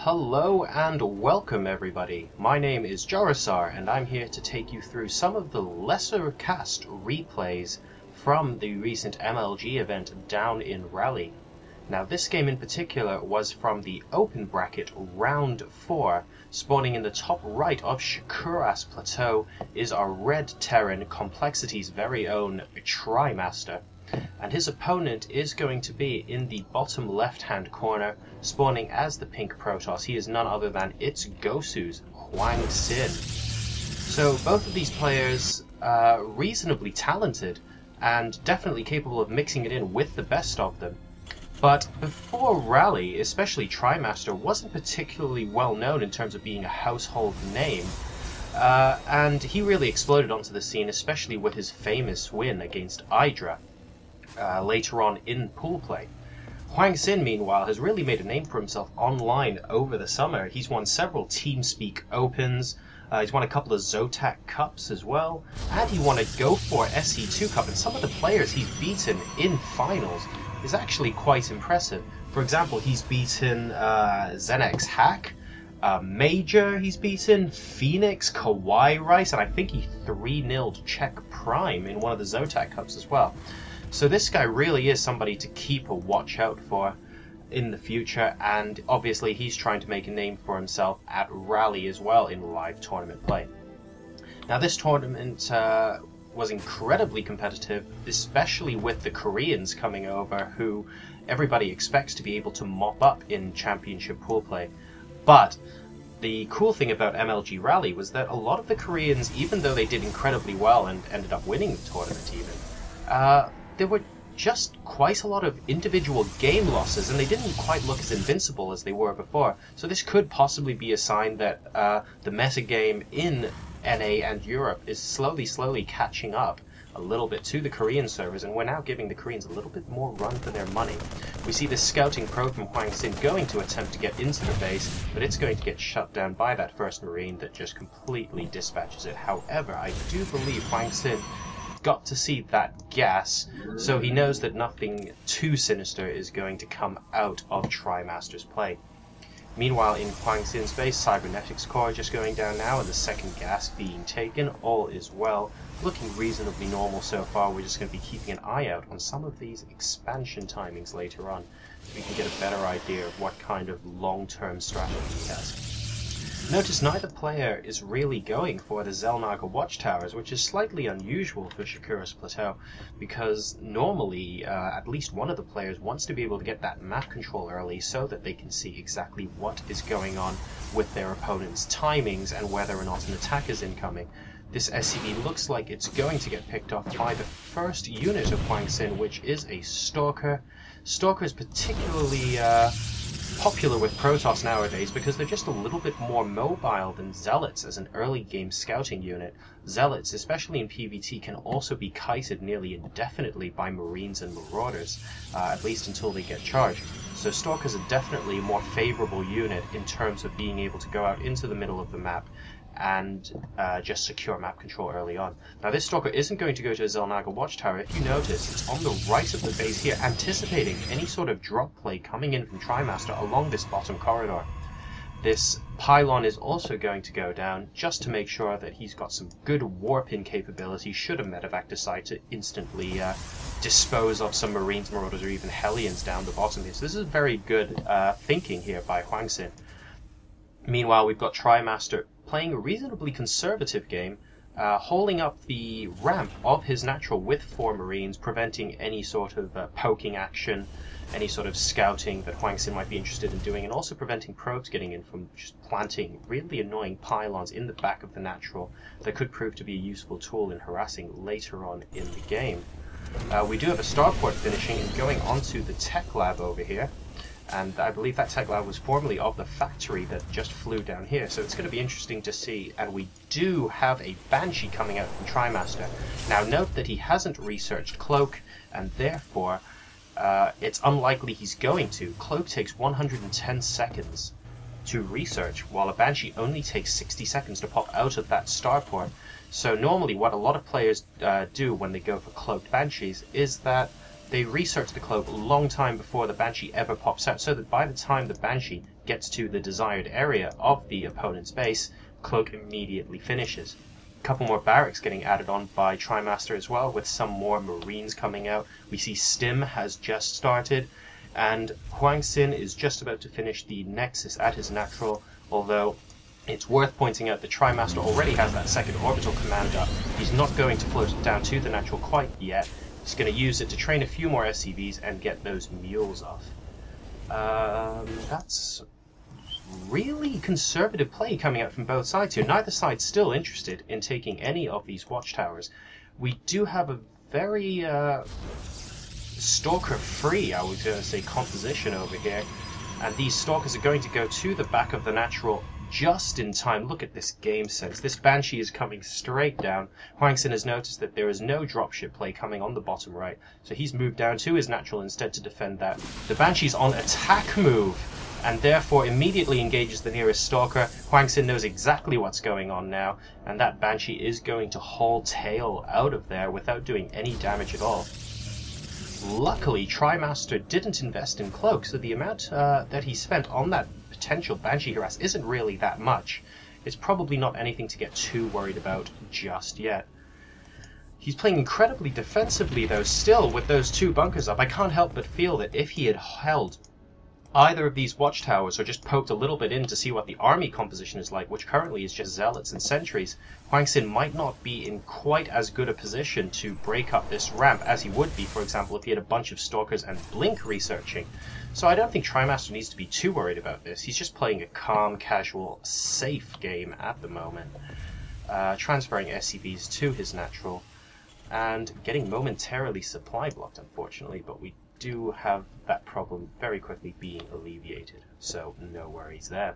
Hello and welcome everybody. My name is Jarasar and I'm here to take you through some of the lesser cast replays from the recent MLG event down in Raleigh. Now this game in particular was from the open bracket round 4. Spawning in the top right of Shakuras Plateau is our red Terran, Complexity's very own TriMaster. And his opponent is going to be in the bottom left hand corner, spawning as the pink Protoss. He is none other than its Gosu's HwangSin. So both of these players are reasonably talented and definitely capable of mixing it in with the best of them. But before Raleigh, especially TriMaster, wasn't particularly well known in terms of being a household name. And he really exploded onto the scene, especially with his famous win against Hydra. Later on in pool play. HwangSin, meanwhile, has really made a name for himself online over the summer. He's won several TeamSpeak Opens, he's won a couple of Zotac Cups as well, and he won a Go For SE2 Cup, and some of the players he's beaten in finals is actually quite impressive. For example, he's beaten Zenex Hack, Major he's beaten, Phoenix, Kawaii Rice, and I think he 3-0'd Czech Prime in one of the Zotac Cups as well. So this guy really is somebody to keep a watch out for in the future, and obviously he's trying to make a name for himself at Raleigh as well in live tournament play. Now this tournament was incredibly competitive, especially with the Koreans coming over, who everybody expects to be able to mop up in championship pool play. But the cool thing about MLG Raleigh was that a lot of the Koreans, even though they did incredibly well and ended up winning the tournament even, there were just quite a lot of individual game losses, and they didn't quite look as invincible as they were before. So this could possibly be a sign that the metagame in NA and Europe is slowly catching up a little bit to the Korean servers, and we're now giving the Koreans a little bit more run for their money. We see this scouting probe from HwangSin going to attempt to get into the base, but it's going to get shut down by that first Marine that just completely dispatches it. However, I do believe HwangSin got to see that gas, so he knows that nothing too sinister is going to come out of TriMaster's play. Meanwhile, in HwangSin's base, Cybernetics Core just going down now, and the second gas being taken. All is well, looking reasonably normal so far. We're just going to be keeping an eye out on some of these expansion timings later on, so we can get a better idea of what kind of long-term strategy he has. Notice neither player is really going for the Xel'Naga watchtowers, which is slightly unusual for Shakuras Plateau, because normally at least one of the players wants to be able to get that map control early so that they can see exactly what is going on with their opponent's timings and whether or not an attack is incoming. This SCV looks like it's going to get picked off by the first unit of HwangSin, which is a Stalker. Stalker is particularly popular with Protoss nowadays because they're just a little bit more mobile than Zealots as an early game scouting unit. Zealots, especially in PvT, can also be kited nearly indefinitely by Marines and Marauders, at least until they get charged. So Stalkers are definitely a more favorable unit in terms of being able to go out into the middle of the map and just secure map control early on. Now this Stalker isn't going to go to a Xel'Naga watchtower. If you notice, it's on the right of the base here, anticipating any sort of drop play coming in from TriMaster along this bottom corridor. This pylon is also going to go down just to make sure that he's got some good warp-in capability should a medevac decide to instantly dispose of some Marines, Marauders, or even Hellions down the bottom here. So this is very good thinking here by HwangSin. Meanwhile, we've got TriMaster playing a reasonably conservative game, holding up the ramp of his natural with 4 Marines, preventing any sort of poking action, any sort of scouting that HwangSin might be interested in doing, and also preventing probes getting in from just planting really annoying pylons in the back of the natural that could prove to be a useful tool in harassing later on in the game. We do have a starport finishing and going onto the tech lab over here. And I believe that tech lab was formerly of the factory that just flew down here, so it's going to be interesting to see. And we do have a Banshee coming out from TriMaster. Now note that he hasn't researched Cloak, and therefore it's unlikely he's going to. Cloak takes 110 seconds to research, while a Banshee only takes 60 seconds to pop out of that starport. So normally what a lot of players do when they go for Cloaked Banshees is that they research the cloak a long time before the Banshee ever pops out, so that by the time the Banshee gets to the desired area of the opponent's base, cloak immediately finishes. A couple more barracks getting added on by TriMaster as well, with some more Marines coming out. We see Stim has just started, and HwangSin is just about to finish the Nexus at his natural, although it's worth pointing out that TriMaster already has that second orbital command up. He's not going to float it down to the natural quite yet. He's going to use it to train a few more SCVs and get those mules off. That's really conservative play coming out from both sides here. Neither side's still interested in taking any of these watchtowers. We do have a very stalker-free, I was going to say, composition over here, and these stalkers are going to go to the back of the natural just in time. Look at this game sense. This Banshee is coming straight down. HwangSin has noticed that there is no dropship play coming on the bottom right, so he's moved down to his natural instead to defend that. The Banshee's on attack move, and therefore immediately engages the nearest stalker. HwangSin knows exactly what's going on now, and that Banshee is going to haul tail out of there without doing any damage at all. Luckily, TriMaster didn't invest in cloak, so the amount that he spent on that potential Banshee harass isn't really that much. It's probably not anything to get too worried about just yet. He's playing incredibly defensively though, still with those two bunkers up. I can't help but feel that if he had held either of these watchtowers or just poked a little bit in to see what the army composition is like, which currently is just zealots and sentries, HwangSin might not be in quite as good a position to break up this ramp as he would be, for example, if he had a bunch of stalkers and blink researching. So I don't think TriMaster needs to be too worried about this. He's just playing a calm, casual, safe game at the moment, transferring SCVs to his natural and getting momentarily supply blocked, unfortunately, but we do have that problem very quickly being alleviated, so no worries there.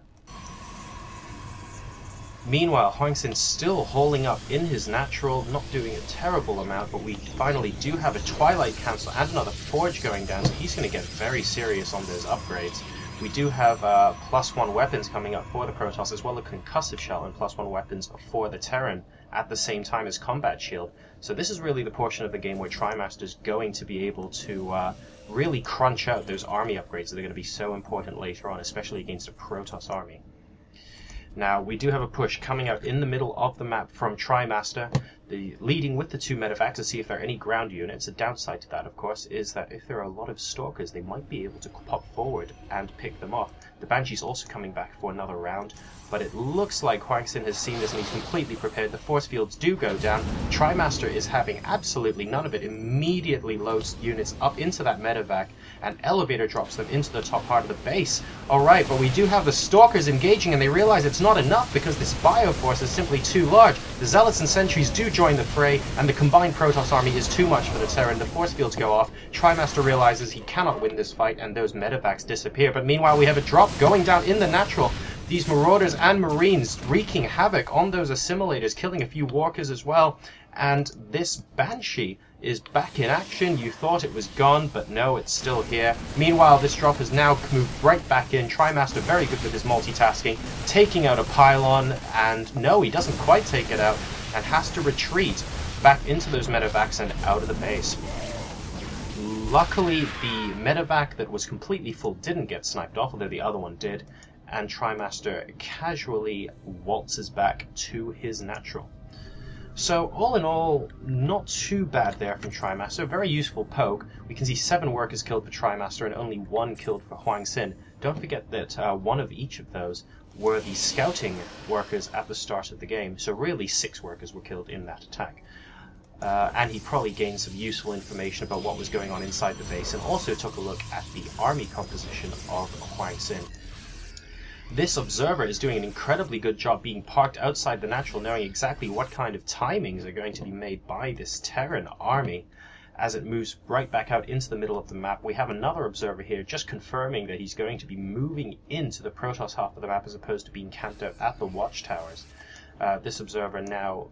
Meanwhile, HwangSin's still holding up in his natural, not doing a terrible amount, but we finally do have a Twilight Council and another Forge going down, so he's going to get very serious on those upgrades. We do have +1 weapons coming up for the Protoss, as well as Concussive Shell and +1 weapons for the Terran at the same time as Combat Shield. So this is really the portion of the game where TriMaster is going to be able to really crunch out those army upgrades that are going to be so important later on, especially against a Protoss army. Now, we do have a push coming out in the middle of the map from TriMaster, leading with the two medevacs to see if there are any ground units. A downside to that, of course, is that if there are a lot of stalkers, they might be able to pop forward and pick them off. The Banshee's also coming back for another round, but it looks like HwangSin has seen this and he's completely prepared. The force fields do go down. TriMaster is having absolutely none of it. Immediately loads units up into that medevac and elevator drops them into the top part of the base. Alright, but we do have the stalkers engaging and they realize it's not enough because this bioforce is simply too large. The zealots and sentries do join the fray and the combined Protoss army is too much for the Terran. The force fields go off. TriMaster realizes he cannot win this fight and those medevacs disappear. But meanwhile we have a drop going down in the natural. These Marauders and Marines wreaking havoc on those assimilators, killing a few walkers as well. And this Banshee is back in action. You thought it was gone, but no, it's still here. Meanwhile, this drop has now moved right back in. TriMaster very good with his multitasking, taking out a pylon, and no, he doesn't quite take it out, and has to retreat back into those medevacs and out of the base. Luckily, the medevac that was completely full didn't get sniped off, although the other one did, and TriMaster casually waltzes back to his natural. So all in all, not too bad there from TriMaster. Very useful poke. We can see 7 workers killed for TriMaster and only 1 killed for HwangSin. Don't forget that one of each of those were the scouting workers at the start of the game. So really 6 workers were killed in that attack. And he probably gained some useful information about what was going on inside the base, and also took a look at the army composition of HwangSin. This observer is doing an incredibly good job being parked outside the natural, knowing exactly what kind of timings are going to be made by this Terran army as it moves right back out into the middle of the map. We have another observer here just confirming that he's going to be moving into the Protoss half of the map as opposed to being camped out at the watchtowers. This observer now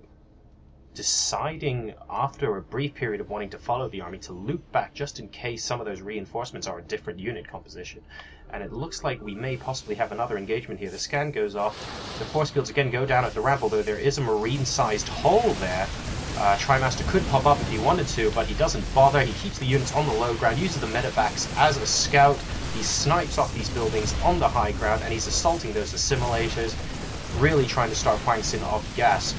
deciding, after a brief period of wanting to follow the army, to loop back just in case some of those reinforcements are a different unit composition. And it looks like we may possibly have another engagement here. The scan goes off. The force fields again go down at the ramp, although there is a marine-sized hole there. TriMaster could pop up if he wanted to, but he doesn't bother. He keeps the units on the low ground, uses the medevacs as a scout. He snipes off these buildings on the high ground, and he's assaulting those assimilators, really trying to start HwangSin off gas.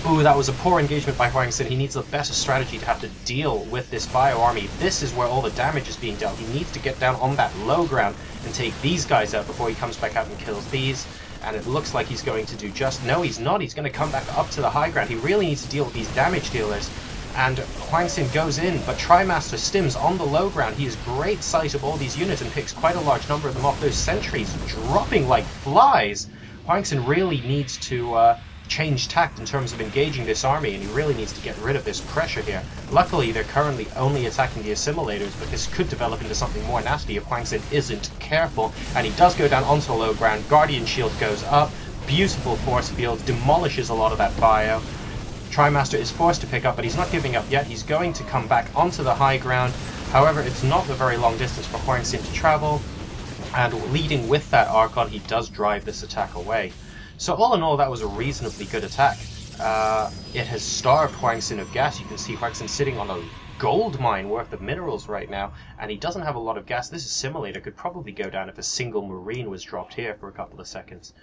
Ooh, that was a poor engagement by HwangSin. He needs a better strategy to have to deal with this bio army. This is where all the damage is being dealt. He needs to get down on that low ground and take these guys out before he comes back out and kills these. And it looks like he's going to do just... No, he's not. He's going to come back up to the high ground. He really needs to deal with these damage dealers. And HwangSin goes in, but TriMaster stims on the low ground. He has great sight of all these units and picks quite a large number of them off. Those sentries dropping like flies. HwangSin really needs to change tact in terms of engaging this army, and he really needs to get rid of this pressure here. Luckily, they're currently only attacking the assimilators, but this could develop into something more nasty if HwangSin isn't careful. And he does go down onto low ground. Guardian Shield goes up. Beautiful force field. Demolishes a lot of that bio. TriMaster is forced to pick up, but he's not giving up yet. He's going to come back onto the high ground. However, it's not a very long distance for HwangSin to travel. And leading with that Archon, he does drive this attack away. So all in all, that was a reasonably good attack. It has starved HwangSin of gas. You can see HwangSin sitting on a gold mine worth of minerals right now, and he doesn't have a lot of gas. This assimilator could probably go down if a single Marine was dropped here for a couple of seconds.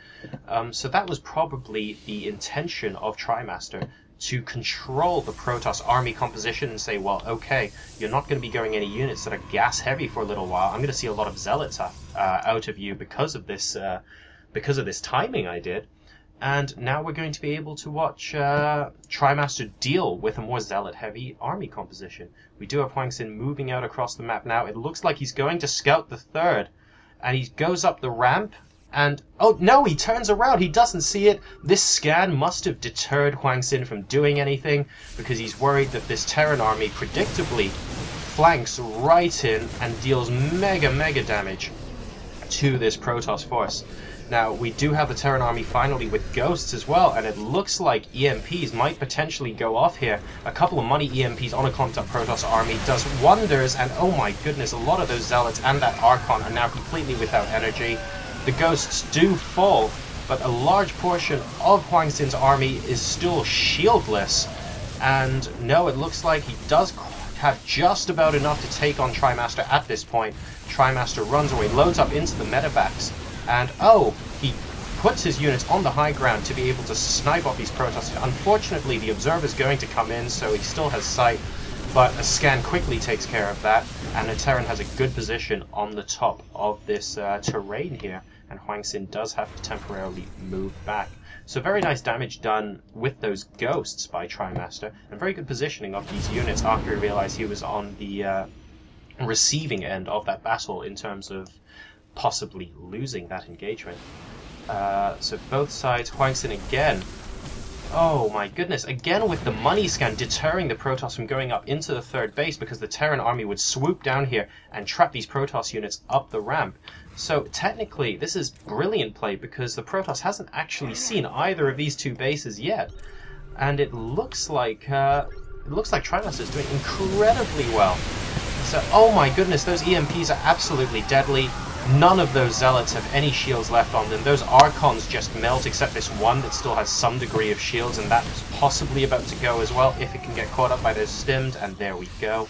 So that was probably the intention of TriMaster, to control the Protoss army composition and say, well, okay, you're not going to be going any units that are gas heavy for a little while. I'm going to see a lot of zealots out of you because of this timing I did. And now we're going to be able to watch TriMaster deal with a more zealot-heavy army composition. We do have HwangSin moving out across the map now. It looks like he's going to scout the third. And he goes up the ramp, and... oh, no, he turns around. He doesn't see it. This scan must have deterred HwangSin from doing anything, because he's worried that this Terran army predictably flanks right in and deals mega damage to this Protoss force. Now, we do have the Terran army finally with ghosts as well, and it looks like EMPs might potentially go off here. A couple of money EMPs on a clumped up Protoss army does wonders, and oh my goodness, a lot of those zealots and that Archon are now completely without energy. The ghosts do fall, but a large portion of HwangSin's army is still shieldless. And no, it looks like he does have just about enough to take on TriMaster at this point. TriMaster runs away, loads up into the medevacs, and oh, he puts his units on the high ground to be able to snipe off these Protoss. Unfortunately, the Observer's going to come in, so he still has sight, but a scan quickly takes care of that, and the Terran has a good position on the top of this terrain here, and HwangSin does have to temporarily move back. So very nice damage done with those ghosts by TriMaster, and very good positioning of these units after he realized he was on the receiving end of that battle in terms of possibly losing that engagement. So both sides, HwangSin again. Oh my goodness, again with the money scan deterring the Protoss from going up into the third base, because the Terran army would swoop down here and trap these Protoss units up the ramp. So technically this is brilliant play, because the Protoss hasn't actually seen either of these two bases yet. And it looks like TriMaster is doing incredibly well. So, oh my goodness, those EMPs are absolutely deadly. None of those zealots have any shields left on them. Those Archons just melt, except this one that still has some degree of shields, and that's possibly about to go as well if it can get caught up by those stimmed, and there we go.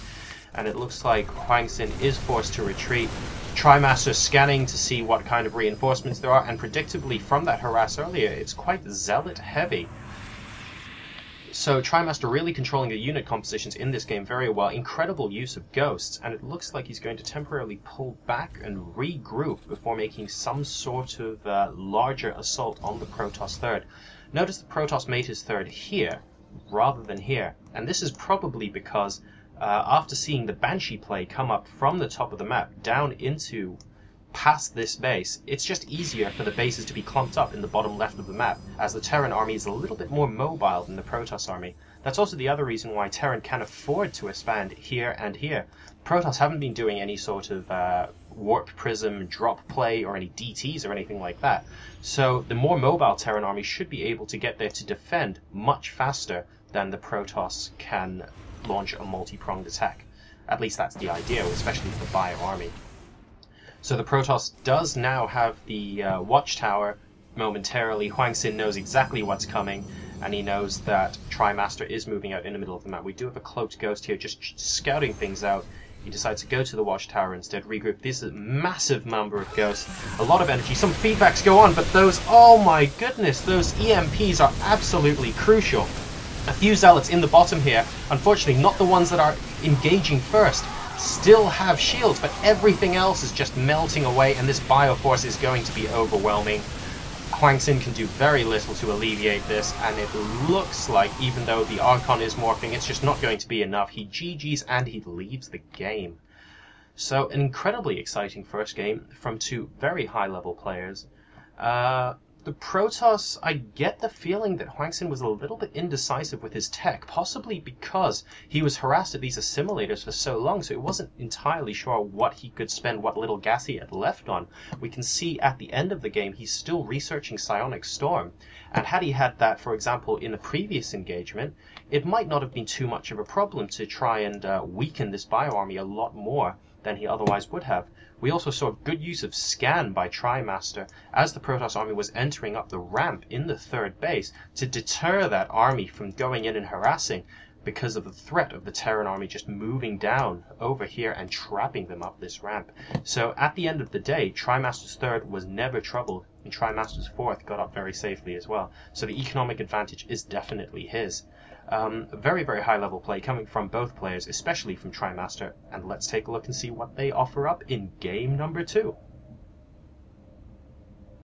And it looks like HwangSin is forced to retreat. TriMaster scanning to see what kind of reinforcements there are, and predictably from that harass earlier, it's quite zealot heavy. So TriMaster really controlling the unit compositions in this game very well. Incredible use of ghosts, and it looks like he's going to temporarily pull back and regroup before making some sort of larger assault on the Protoss third. Notice the Protoss made his third here rather than here, and this is probably because after seeing the Banshee play come up from the top of the map down into past this base, it's just easier for the bases to be clumped up in the bottom left of the map, as the Terran army is a little bit more mobile than the Protoss army. That's also the other reason why Terran can afford to expand here and here. Protoss haven't been doing any sort of warp prism drop play or any DTs or anything like that, so the more mobile Terran army should be able to get there to defend much faster than the Protoss can launch a multi-pronged attack. At least that's the idea, especially for the bio army. So the Protoss does now have the watchtower momentarily. HwangSin knows exactly what's coming, and he knows that TriMaster is moving out in the middle of the map. We do have a cloaked ghost here just scouting things out. He decides to go to the watchtower instead, regroup. This is a massive number of ghosts, a lot of energy. Some feedbacks go on, but those, oh my goodness, those EMPs are absolutely crucial. A few zealots in the bottom here, unfortunately not the ones that are engaging first, still have shields, but everything else is just melting away, and this bioforce is going to be overwhelming. HwangSin can do very little to alleviate this, and it looks like, even though the Archon is morphing, it's just not going to be enough. He GG's and he leaves the game. So, an incredibly exciting first game from two very high-level players. The Protoss, I get the feeling that HwangSin was a little bit indecisive with his tech, possibly because he was harassed at these assimilators for so long, so he wasn't entirely sure what he could spend, what little gas he had left on. We can see at the end of the game he's still researching Psionic Storm, and had he had that, for example, in the previous engagement, it might not have been too much of a problem to try and weaken this bioarmy a lot more than he otherwise would have. We also saw good use of scan by TriMaster as the Protoss army was entering up the ramp in the third base to deter that army from going in and harassing, because of the threat of the Terran army just moving down over here and trapping them up this ramp. So at the end of the day, TriMaster's third was never troubled, and TriMaster's fourth got up very safely as well. So the economic advantage is definitely his. Very, very high level play coming from both players, especially from TriMaster, and let's take a look and see what they offer up in game number 2.